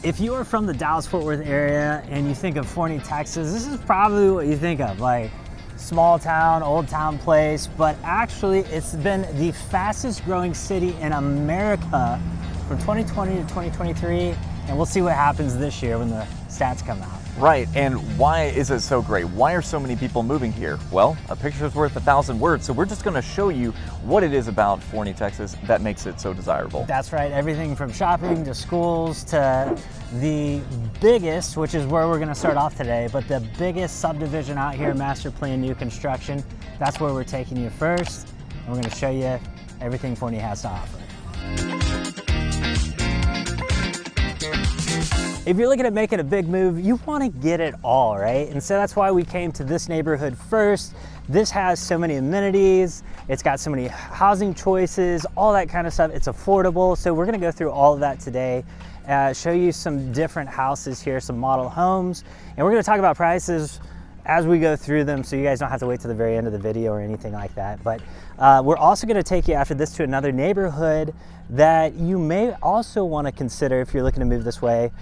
If you are from the Dallas-Fort Worth area and you think of Forney, Texas, this is probably what you think of, like small town, old town place, but actually it's been the fastest growing city in America from 2020 to 2023, and we'll see what happens this year when the stats come out. Right, and why is it so great? Why are so many people moving here? Well, a picture's worth 1,000 words, so we're just gonna show you what it is about Forney, Texas that makes it so desirable. That's right, everything from shopping to schools to the biggest, which is where we're gonna start off today, but the biggest subdivision out here, master plan new construction, that's where we're taking you first, and we're gonna show you everything Forney has to offer. If you're looking at making a big move, you want to get it all, right? And so that's why we came to this neighborhood first. This has so many amenities, it's got so many housing choices, all that kind of stuff. It's affordable, so we're going to go through all of that today, show you some different houses here, some model homes, and we're going to talk about prices as we go through them, so you guys don't have to wait to the very end of the video or anything like that. But we're also going to take you after this to another neighborhood that you may also want to consider if you're looking to move this way,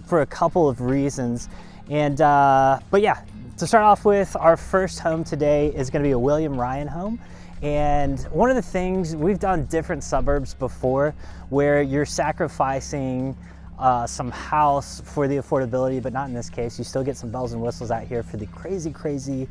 for a couple of reasons. And but yeah, to start off with, our first home today is going to be a William Ryan home. And one of the things, we've done different suburbs before where you're sacrificing some house for the affordability, but not in this case. You still get some bells and whistles out here for the crazy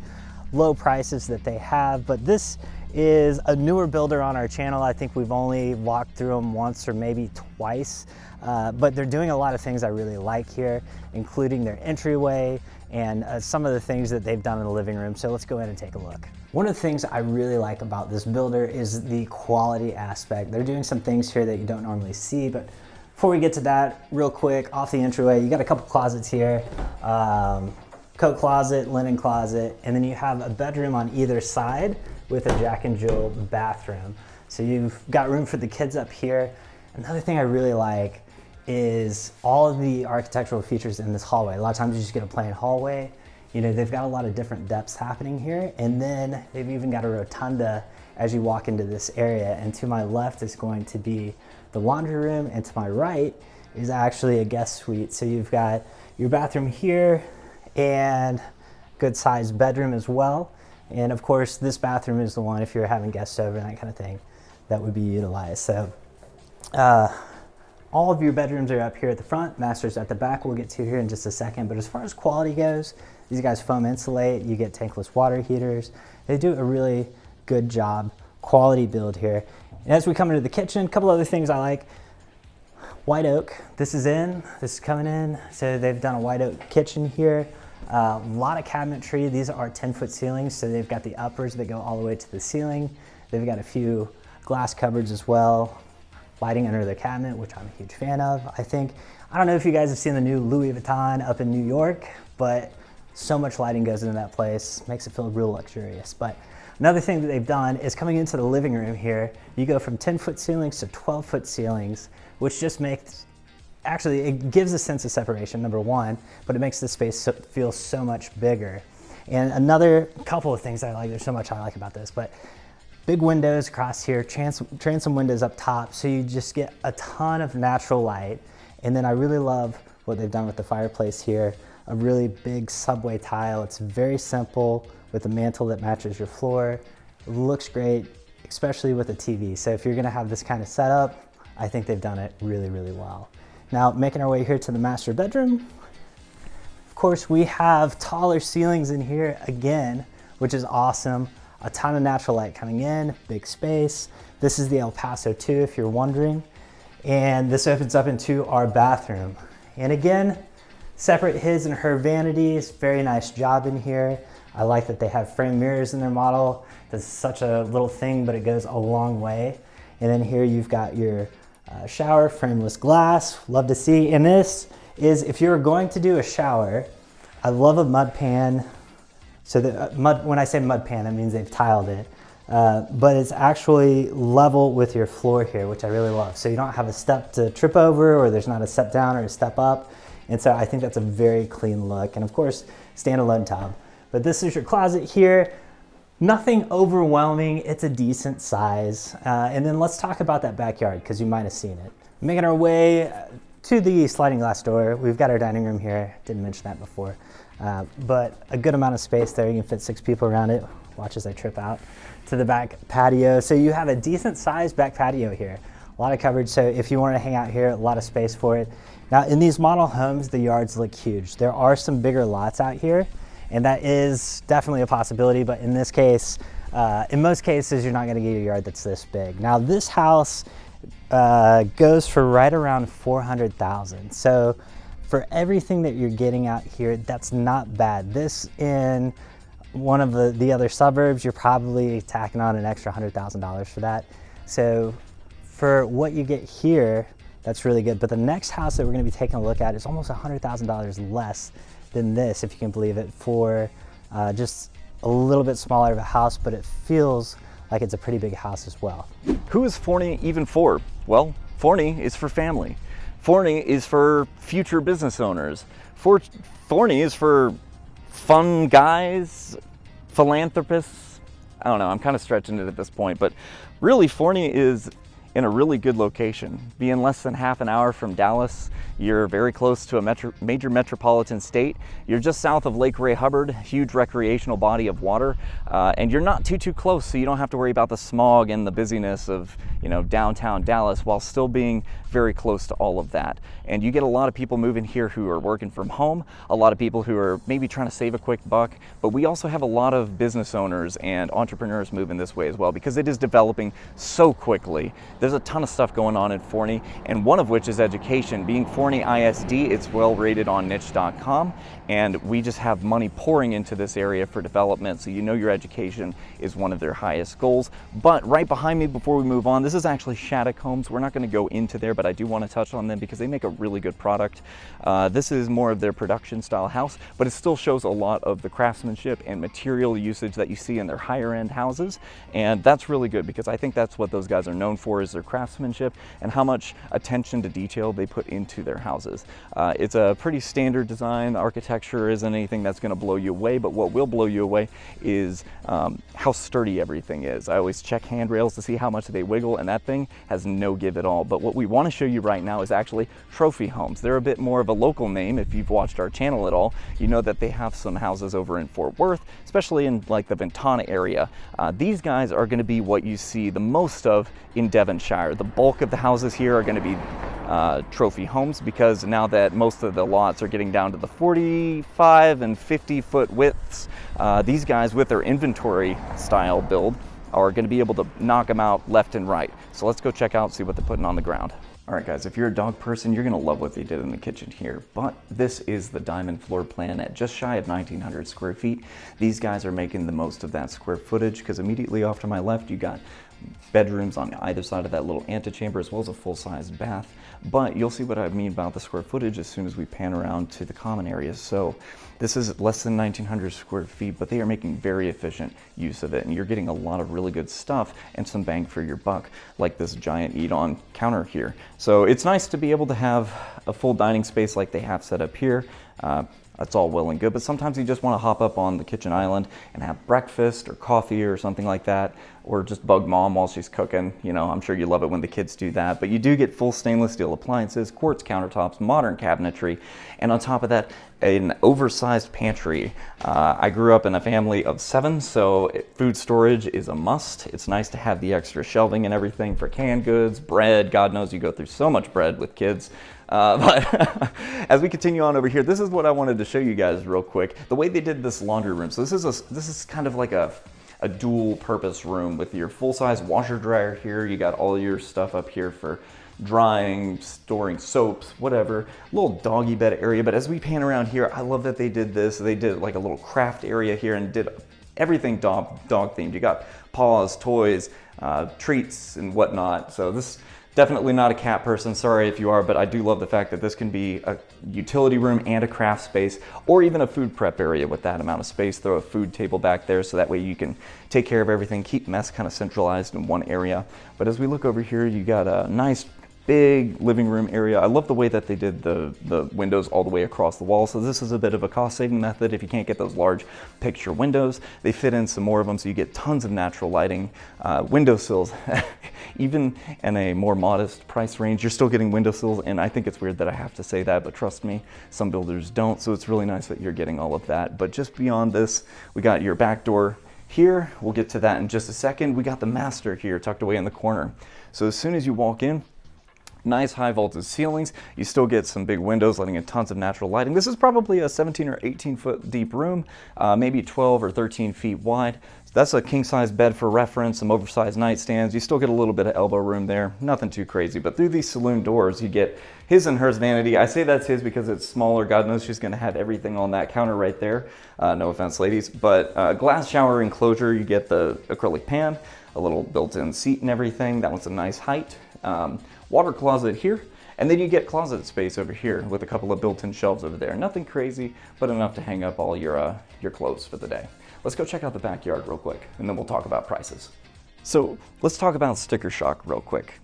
low prices that they have. But this is a newer builder on our channel. I think we've only walked through them once or maybe twice, but they're doing a lot of things I really like here, including their entryway and some of the things that they've done in the living room. So let's go in and take a look. One of the things I really like about this builder is the quality aspect. They're doing some things here that you don't normally see, but before we get to that, real quick, off the entryway, you got a couple closets here, coat closet, linen closet, and then you have a bedroom on either side with a Jack and Jill bathroom. So you've got room for the kids up here. Another thing I really like is all of the architectural features in this hallway. A lot of times you just get a plain hallway. You know, they've got a lot of different depths happening here, and then they've even got a rotunda as you walk into this area. And to my left is going to be the laundry room, and to my right is actually a guest suite. So you've got your bathroom here and good sized bedroom as well. And of course, this bathroom is the one, if you're having guests over and that kind of thing, that would be utilized. So all of your bedrooms are up here at the front, master's at the back. We'll get to here in just a second. But as far as quality goes, these guys foam insulate, you get tankless water heaters. They do a really good job, quality build here. And as we come into the kitchen, a couple other things I like. White oak, this is coming in. So they've done a white oak kitchen here. A lot of cabinetry. These are 10-foot ceilings, so they've got the uppers that go all the way to the ceiling. They've got a few glass cupboards as well. Lighting under the cabinet, which I'm a huge fan of. I don't know if you guys have seen the new Louis Vuitton up in New York, but so much lighting goes into that place, makes it feel real luxurious. But another thing that they've done is coming into the living room here, you go from 10-foot ceilings to 12-foot ceilings, which just makes, actually it gives a sense of separation, number one, but it makes the space feel so much bigger. And another couple of things I like, there's so much I like about this, but big windows across here, transom windows up top, so you just get a ton of natural light. And then I really love what they've done with the fireplace here, a really big subway tile. It's very simple with a mantle that matches your floor. It looks great, especially with a TV. So if you're gonna have this kind of setup, I think they've done it really well. Now, making our way here to the master bedroom. Of course, we have taller ceilings in here again, which is awesome. A ton of natural light coming in, big space. This is the El Paso 2, if you're wondering. And this opens up into our bathroom. And again, separate his and her vanities. Very nice job in here. I like that they have frame mirrors in their model. That's such a little thing, but it goes a long way. And then here you've got your shower, frameless glass, love to see. And this is, if you're going to do a shower, I love a mud pan. So the mud, when I say mud pan, that means they've tiled it. But it's actually level with your floor here, which I really love. So you don't have a step to trip over, or there's not a step down or a step up. And so I think that's a very clean look. And of course, standalone tub. But this is your closet here. Nothing overwhelming, it's a decent size. And then let's talk about that backyard, because you might have seen it. Making our way to the sliding glass door. We've got our dining room here. Didn't mention that before. But a good amount of space there. You can fit 6 people around it. Watch as I trip out to the back patio. So you have a decent sized back patio here. A lot of coverage. So if you want to hang out here, a lot of space for it. Now in these model homes, the yards look huge. There are some bigger lots out here, and that is definitely a possibility. But in this case, in most cases, you're not going to get a yard that's this big. Now this house goes for right around $400,000. So for everything that you're getting out here, that's not bad. This in one of the other suburbs, you're probably tacking on an extra $100,000 for that. So for what you get here, that's really good. But the next house that we're going to be taking a look at is almost $100,000 less than this, if you can believe it, for just a little bit smaller of a house, but it feels like it's a pretty big house as well. Who is Forney even for? Well, Forney is for family. Forney is for future business owners. Forney is for fun guys, philanthropists. I don't know, I'm kind of stretching it at this point, but really Forney is in a really good location. Being less than half an hour from Dallas, you're very close to a major metropolitan state. You're just south of Lake Ray Hubbard, huge recreational body of water, and you're not too close, so you don't have to worry about the smog and the busyness of, you know, downtown Dallas, while still being very close to all of that. And you get a lot of people moving here who are working from home, a lot of people who are maybe trying to save a quick buck, but we also have a lot of business owners and entrepreneurs moving this way as well, because it is developing so quickly. There's a ton of stuff going on in Forney, and one of which is education. Being Forney ISD, it's well rated on niche.com, and we just have money pouring into this area for development, so you know your education is one of their highest goals. But right behind me, before we move on, this is actually Shattuck Homes. We're not going to go into there, but I do want to touch on them because they make a really good product. This is more of their production style house, but it still shows a lot of the craftsmanship and material usage that you see in their higher end houses, and that's really good because I think that's what those guys are known for, is their craftsmanship and how much attention to detail they put into their houses. It's a pretty standard design. Architecture isn't anything that's going to blow you away, but what will blow you away is how sturdy everything is. I always check handrails to see how much they wiggle, and that thing has no give at all. But what we want to show you right now is actually Trophy Homes. They're a bit more of a local name. If you've watched our channel at all, you know that they have some houses over in Fort Worth, especially in like the Ventana area. These guys are going to be what you see the most of in Devonshire. The bulk of the houses here are going to be Trophy Homes, because now that most of the lots are getting down to the 45 and 50 foot widths, these guys with their inventory style build are going to be able to knock them out left and right. So let's go check out, see what they're putting on the ground. All right guys, if you're a dog person, you're gonna love what they did in the kitchen here, but this is the diamond floor plan at just shy of 1,900 square feet. These guys are making the most of that square footage, because immediately off to my left, you got bedrooms on either side of that little antechamber, as well as a full-size bath. But you'll see what I mean about the square footage as soon as we pan around to the common areas. So this is less than 1,900 square feet, but they are making very efficient use of it, and you're getting a lot of really good stuff and some bang for your buck, like this giant eat-on counter here. So it's nice to be able to have a full dining space like they have set up here. That's all well and good, but sometimes you just want to hop up on the kitchen island and have breakfast or coffee or something like that, or just bug mom while she's cooking. You know, I'm sure you love it when the kids do that. But you do get full stainless steel appliances, quartz countertops, modern cabinetry, and on top of that, an oversized pantry. I grew up in a family of 7, so food storage is a must. It's nice to have the extra shelving and everything for canned goods, bread. God knows you go through so much bread with kids. But as we continue on over here, this is what I wanted to show you guys real quick. The way they did this laundry room. So this is kind of like a dual purpose room with your full-size washer dryer here. You got all your stuff up here for drying, storing soaps, whatever. Little doggy bed area. But as we pan around here, I love that they did this. They did like a little craft area here and did everything dog themed. You got paws, toys, treats and whatnot. So this, definitely not a cat person, sorry if you are, but I do love the fact that this can be a utility room and a craft space, or even a food prep area with that amount of space. Throw a food table back there so that way you can take care of everything, keep mess kind of centralized in one area. But as we look over here, you got a nice big living room area. I love the way that they did the windows all the way across the wall. So this is a bit of a cost saving method. If you can't get those large picture windows, they fit in some more of them so you get tons of natural lighting. Windowsills, even in a more modest price range, you're still getting windowsills, and I think it's weird that I have to say that, but trust me, some builders don't. So it's really nice that you're getting all of that. But just beyond this, we got your back door here. We'll get to that in just a second. We got the master here tucked away in the corner. So as soon as you walk in, nice high voltage ceilings. You still get some big windows letting in tons of natural lighting. This is probably a 17 or 18 foot deep room, maybe 12 or 13 feet wide. That's a king size bed for reference, some oversized nightstands. You still get a little bit of elbow room there, nothing too crazy. But through these saloon doors, you get his and hers vanity. I say that's his because it's smaller. God knows she's gonna have everything on that counter right there. No offense, ladies. But glass shower enclosure, you get the acrylic pan, a little built-in seat and everything. That one's a nice height. Water closet here, and then you get closet space over here with a couple of built-in shelves over there. Nothing crazy, but enough to hang up all your clothes for the day. Let's go check out the backyard real quick, and then we'll talk about prices. So let's talk about sticker shock real quick.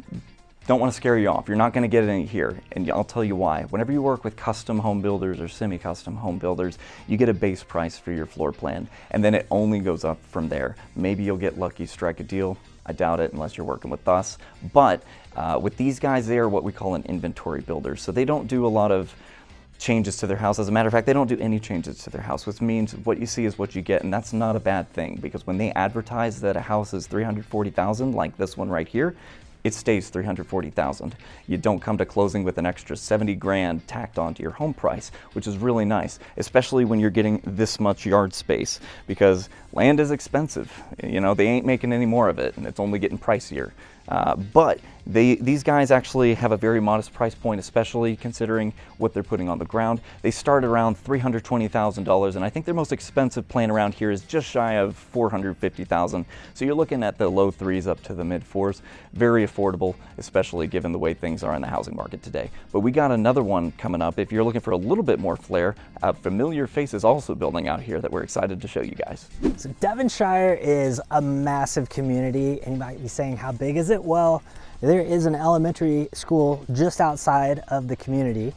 Don't want to scare you off. You're not going to get any here, and I'll tell you why. Whenever you work with custom home builders or semi-custom home builders, you get a base price for your floor plan, and then it only goes up from there. Maybe you'll get lucky, strike a deal. I doubt it unless you're working with us. But with these guys, they are what we call an inventory builder. So they don't do a lot of changes to their house. As a matter of fact, they don't do any changes to their house, which means what you see is what you get, and that's not a bad thing, because when they advertise that a house is $340,000, like this one right here, it stays $340,000. You don't come to closing with an extra 70 grand tacked onto your home price, which is really nice, especially when you're getting this much yard space, because land is expensive. You know, they ain't making any more of it, and it's only getting pricier. But these guys actually have a very modest price point, especially considering what they're putting on the ground. They start around $320,000, and I think their most expensive plan around here is just shy of $450,000. So you're looking at the low threes up to the mid fours. Very affordable, especially given the way things are in the housing market today. But we got another one coming up. If you're looking for a little bit more flair, a familiar face is also building out here that we're excited to show you guys. So Devonshire is a massive community, and you might be saying, how big is it? Well, there is an elementary school just outside of the community,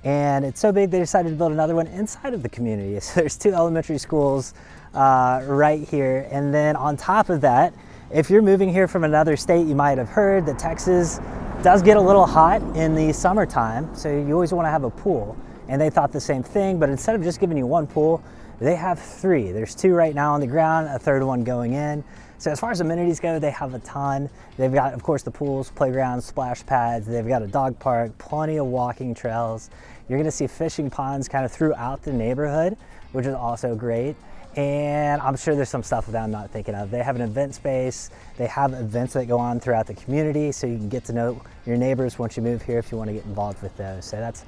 and it's so big they decided to build another one inside of the community. So there's 2 elementary schools right here, and then on top of that, if you're moving here from another state, you might have heard that Texas does get a little hot in the summertime, so you always want to have a pool. And they thought the same thing, but instead of just giving you 1 pool, they have 3. There's 2 right now on the ground, a 3rd one going in. So as far as amenities go, they have a ton. They've got, of course, the pools, playgrounds, splash pads. They've got a dog park, plenty of walking trails. You're gonna see fishing ponds kind of throughout the neighborhood, which is also great. And I'm sure there's some stuff that I'm not thinking of. They have an event space. They have events that go on throughout the community, so you can get to know your neighbors once you move here if you want to get involved with those. So that's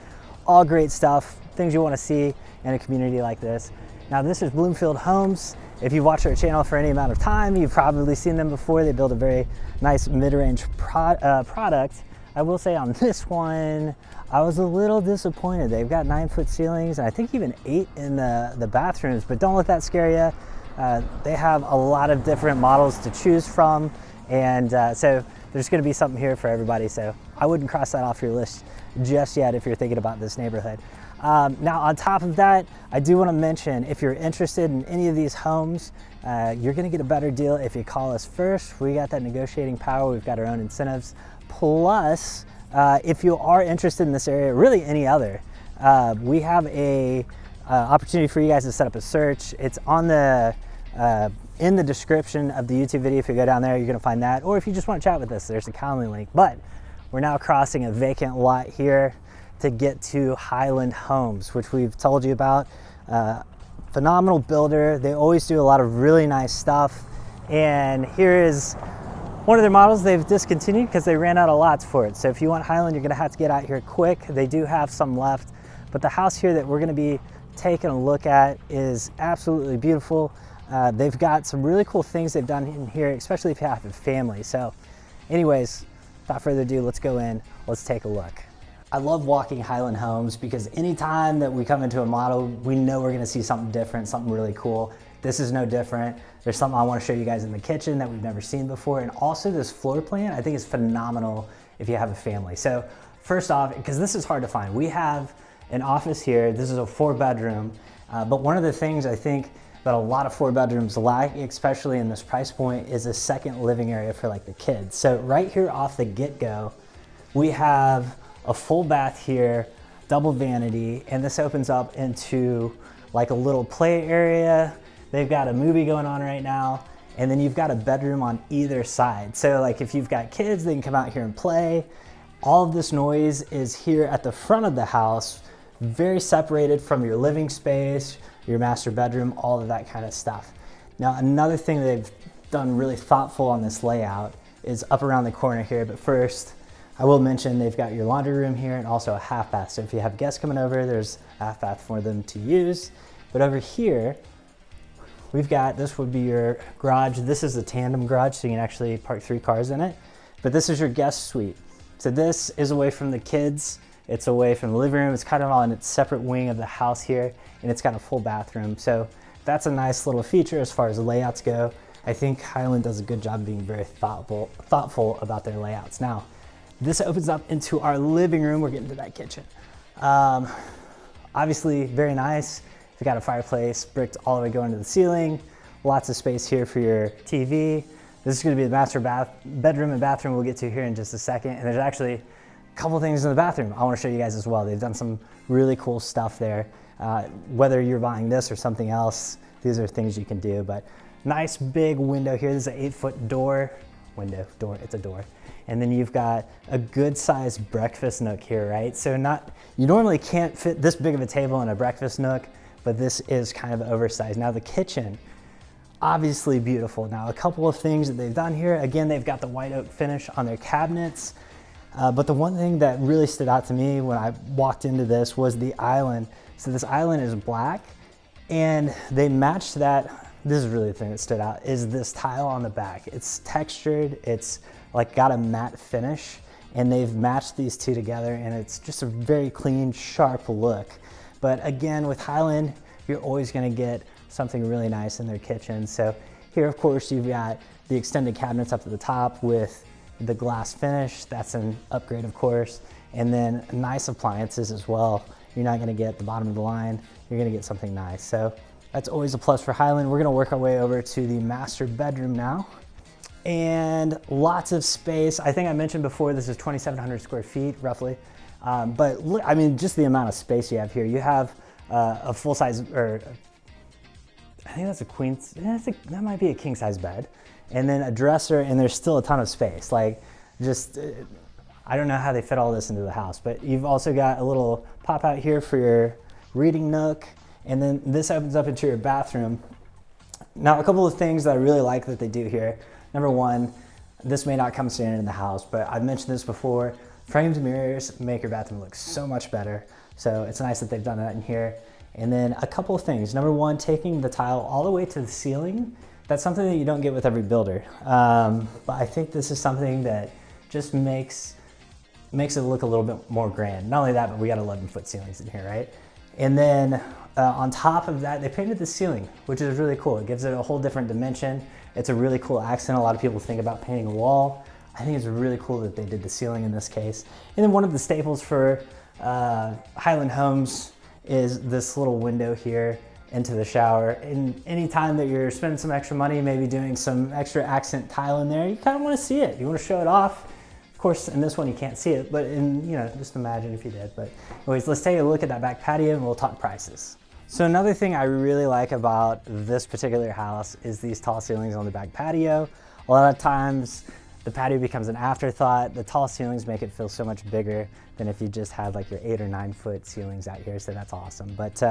all great stuff, things you want to see in a community like this. Now this is Bloomfield Homes. If you've watched our channel for any amount of time, you've probably seen them before. They build a very nice mid-range product. I will say on this one, I was a little disappointed. They've got 9-foot ceilings, and I think even 8 in the bathrooms, but don't let that scare you. They have a lot of different models to choose from, and so there's gonna be something here for everybody, so I wouldn't cross that off your list just yet if you're thinking about this neighborhood. Now on top of that, I do want to mention, if you're interested in any of these homes, you're going to get a better deal if you call us first. We got that negotiating power. We've got our own incentives. Plus, if you are interested in this area, really any other, we have a opportunity for you guys to set up a search. It's on the in the description of the YouTube video. If you go down there, you're going to find that. Or if you just want to chat with us, there's a Calendly link. But we're now crossing a vacant lot here to get to Highland Homes, which we've told you about. Phenomenal builder. They always do a lot of really nice stuff. And here is one of their models they've discontinued because they ran out of lots for it. So if you want Highland, you're gonna have to get out here quick. They do have some left, but the house here that we're gonna be taking a look at is absolutely beautiful. They've got some really cool things they've done in here, especially if you have a family. So anyways, without further ado, let's go in, let's take a look. I love walking Highland Homes because anytime that we come into a model, we know we're gonna see something different, something really cool. This is no different. There's something I wanna show you guys in the kitchen that we've never seen before. And also this floor plan, I think is phenomenal if you have a family. So first off, because this is hard to find, we have an office here. This is a 4-bedroom, but one of the things I think that a lot of 4-bedrooms lack, especially in this price point, is a second living area for like the kids. So right here off the get-go, we have a full bath here, double vanity, and this opens up into like a little play area. They've got a movie going on right now, and then you've got a bedroom on either side. So like if you've got kids, they can come out here and play. All of this noise is here at the front of the house, very separated from your living space, your master bedroom, all of that kind of stuff. Now, another thing they've done really thoughtful on this layout is up around the corner here, but first, I will mention they've got your laundry room here and also a half bath. So if you have guests coming over, there's a half bath for them to use. But over here, we've got, this would be your garage. This is a tandem garage, so you can actually park 3 cars in it. But this is your guest suite. So this is away from the kids. It's away from the living room. It's kind of on its separate wing of the house here, and it's got a full bathroom. So that's a nice little feature as far as the layouts go. I think Highland does a good job being very thoughtful about their layouts. Now, this opens up into our living room. We're getting to that kitchen. Obviously, very nice. We've got a fireplace, bricked all the way going to the ceiling. Lots of space here for your TV. This is going to be the master bedroom and bathroom we'll get to here in just a second. And there's actually a couple things in the bathroom I want to show you guys as well. They've done some really cool stuff there. Whether you're buying this or something else, these are things you can do. But nice big window here. This is an 8-foot door. It's a door. And then you've got a good sized breakfast nook here, right? So you normally can't fit this big of a table in a breakfast nook, but this is kind of oversized. Now the kitchen, obviously beautiful. Now a couple of things that they've done here. Again, they've got the white oak finish on their cabinets. But the one thing that really stood out to me when I walked into this was the island. So this island is black, and they matched that. This is really the thing that stood out, is this tile on the back. It's textured, it's like got a matte finish, and they've matched these two together, and it's just a very clean, sharp look. But again, with Highland, you're always gonna get something really nice in their kitchen. So here, of course, you've got the extended cabinets up at the top with the glass finish. That's an upgrade, of course. And then nice appliances as well. You're not gonna get the bottom of the line, you're gonna get something nice. So that's always a plus for Highland. We're gonna work our way over to the master bedroom now. And lots of space. I think I mentioned before, this is 2,700 square feet, roughly. But look, I mean, just the amount of space you have here. You have a full size, or I think that's a queen, that might be a king size bed. And then a dresser, and there's still a ton of space. Like, just, I don't know how they fit all this into the house, but you've also got a little pop out here for your reading nook. And then this opens up into your bathroom. Now, a couple of things that I really like that they do here. Number one, this may not come standard in the house, but I've mentioned this before, framed mirrors make your bathroom look so much better. So it's nice that they've done that in here. And then a couple of things. Number one, taking the tile all the way to the ceiling. That's something that you don't get with every builder. But I think this is something that just makes it look a little bit more grand. Not only that, but we got 11-foot ceilings in here, right? And then on top of that, they painted the ceiling, which is really cool. It gives it a whole different dimension. It's a really cool accent. A lot of people think about painting a wall. I think it's really cool that they did the ceiling in this case. And then one of the staples for Highland homes is this little window here into the shower. And anytime that you're spending some extra money, maybe doing some extra accent tile in there, you kind of want to see it. You want to show it off. Of course, in this one you can't see it, but just imagine if you did. But anyways, let's take a look at that back patio and we'll talk prices. So another thing I really like about this particular house is these tall ceilings on the back patio. A lot of times the patio becomes an afterthought. The tall ceilings make it feel so much bigger than if you just had like your 8 or 9 foot ceilings out here, so that's awesome. But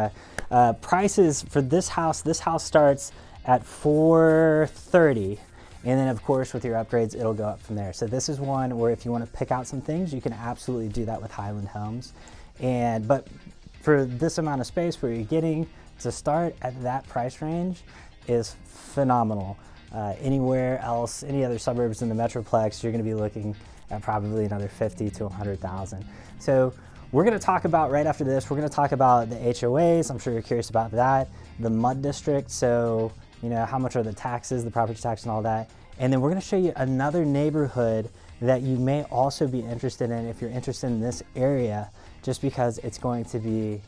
prices for this house starts at $430. And then of course with your upgrades, it'll go up from there. So this is one where if you want to pick out some things, you can absolutely do that with Highland Homes. But for this amount of space where you're getting to start at that price range is phenomenal. Anywhere else, any other suburbs in the Metroplex, you're gonna be looking at probably another 50 to 100,000. So we're gonna talk about, right after this, we're gonna talk about the HOAs. I'm sure you're curious about that. The mud district, so how much are the taxes, the property tax and all that. And then we're gonna show you another neighborhood that you may also be interested in if you're interested in this area, just because it's going to be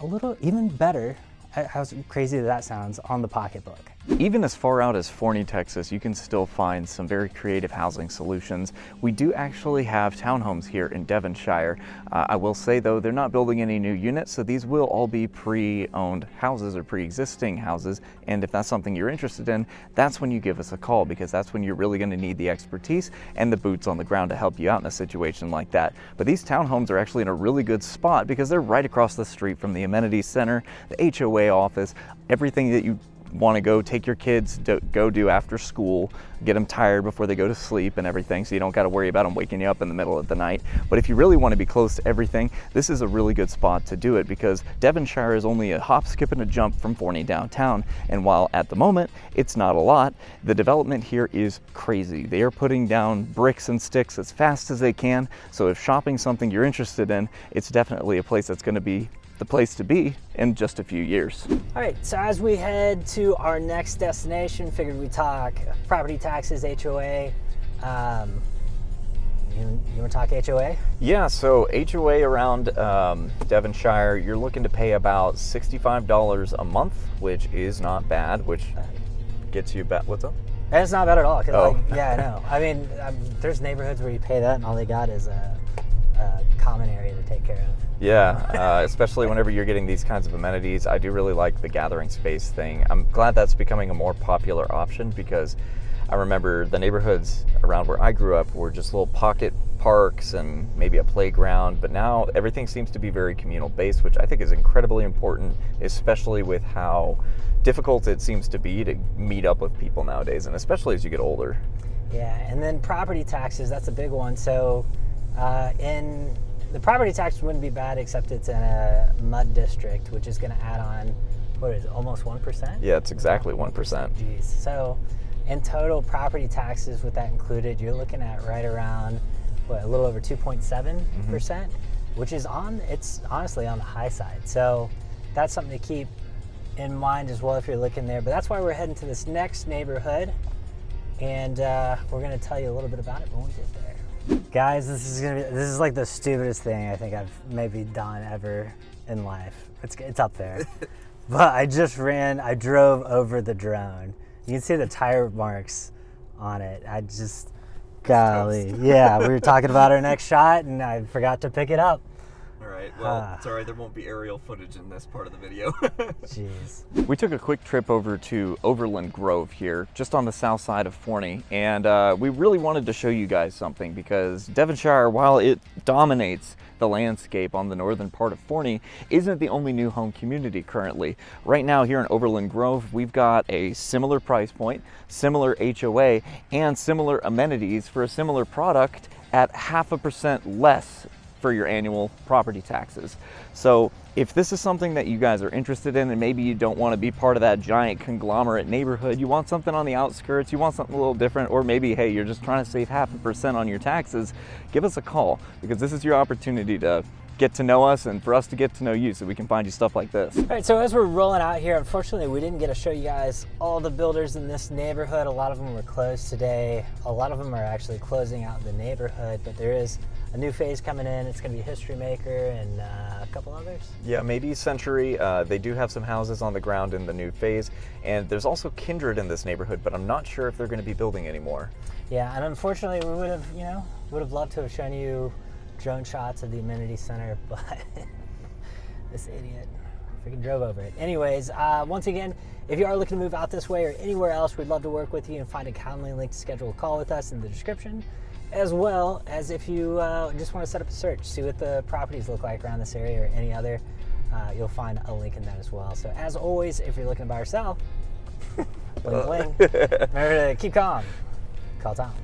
a little even better, how crazy that sounds, on the pocketbook. Even as far out as Forney, Texas, you can still find some very creative housing solutions. We do actually have townhomes here in Devonshire. I will say though, they're not building any new units, so these will all be pre-owned houses or pre-existing houses. And if that's something you're interested in, that's when you give us a call, because that's when you're really going to need the expertise and the boots on the ground to help you out in a situation like that. But these townhomes are actually in a really good spot because they're right across the street from the amenities center, the HOA office, everything that you want to go take your kids to go do after school, get them tired before they go to sleep and everything, so you don't got to worry about them waking you up in the middle of the night. But if you really want to be close to everything, this is a really good spot to do it, because Devonshire is only a hop, skip, and a jump from Forney downtown. And while at the moment it's not a lot, the development here is crazy. They are putting down bricks and sticks as fast as they can. So if shopping's something you're interested in, it's definitely a place that's going to be the place to be in just a few years. All right, so as we head to our next destination, figured we'd talk property taxes, HOA. You want to talk HOA? Yeah, so HOA around Devonshire, you're looking to pay about $65 a month, which is not bad, which gets you back. What's up? And it's not bad at all. Oh. Yeah, I know. I mean, there's neighborhoods where you pay that and all they got is a common area to take care of. Yeah, especially whenever you're getting these kinds of amenities. I do really like the gathering space thing. I'm glad that's becoming a more popular option, because I remember the neighborhoods around where I grew up were just little pocket parks and maybe a playground, but now everything seems to be very communal based, which I think is incredibly important, especially with how difficult it seems to be to meet up with people nowadays, and especially as you get older. Yeah, and then property taxes, that's a big one. So in the property tax wouldn't be bad, except it's in a mud district, which is going to add on, what is it, almost 1%? Yeah, it's exactly 1%. Jeez. So in total property taxes with that included, you're looking at right around, what, a little over 2.7%, which is it's honestly on the high side. So that's something to keep in mind as well if you're looking there. But that's why we're heading to this next neighborhood, and we're going to tell you a little bit about it when we get there. Guys, this is like the stupidest thing I think I've maybe done ever in life. It's up there. But I drove over the drone. You can see the tire marks on it. Golly. Yeah, we were talking about our next shot and I forgot to pick it up. All right, well, it's all right, there won't be aerial footage in this part of the video. Jeez. We took a quick trip over to Overland Grove here, just on the south side of Forney, and we really wanted to show you guys something, because Devonshire, while it dominates the landscape on the northern part of Forney, isn't the only new home community currently. Right now here in Overland Grove, we've got a similar price point, similar HOA, and similar amenities for a similar product at 0.5% less for your annual property taxes. So if this is something that you guys are interested in, and maybe you don't want to be part of that giant conglomerate neighborhood, you want something on the outskirts, you want something a little different, or maybe, hey, you're just trying to save 0.5% on your taxes, give us a call, because this is your opportunity to get to know us and for us to get to know you, so we can find you stuff like this. All right, so as we're rolling out here, unfortunately we didn't get to show you guys all the builders in this neighborhood. A lot of them were closed today. A lot of them are actually closing out the neighborhood, but there is a new phase coming in. It's going to be History Maker and a couple others. Yeah, maybe Century. They do have some houses on the ground in the new phase, and there's also Kindred in this neighborhood, but I'm not sure if they're going to be building anymore. Yeah, and unfortunately we would have loved to have shown you drone shots of the amenity center, but this idiot freaking drove over it. Anyways, once again, if you are looking to move out this way or anywhere else, we'd love to work with you, and find a Calendly link to schedule a call with us in the description, as well as if you just want to set up a search, see what the properties look like around this area or any other, you'll find a link in that as well. So as always, if you're looking to buy or sell, bling bling, remember to keep calm, call Tom.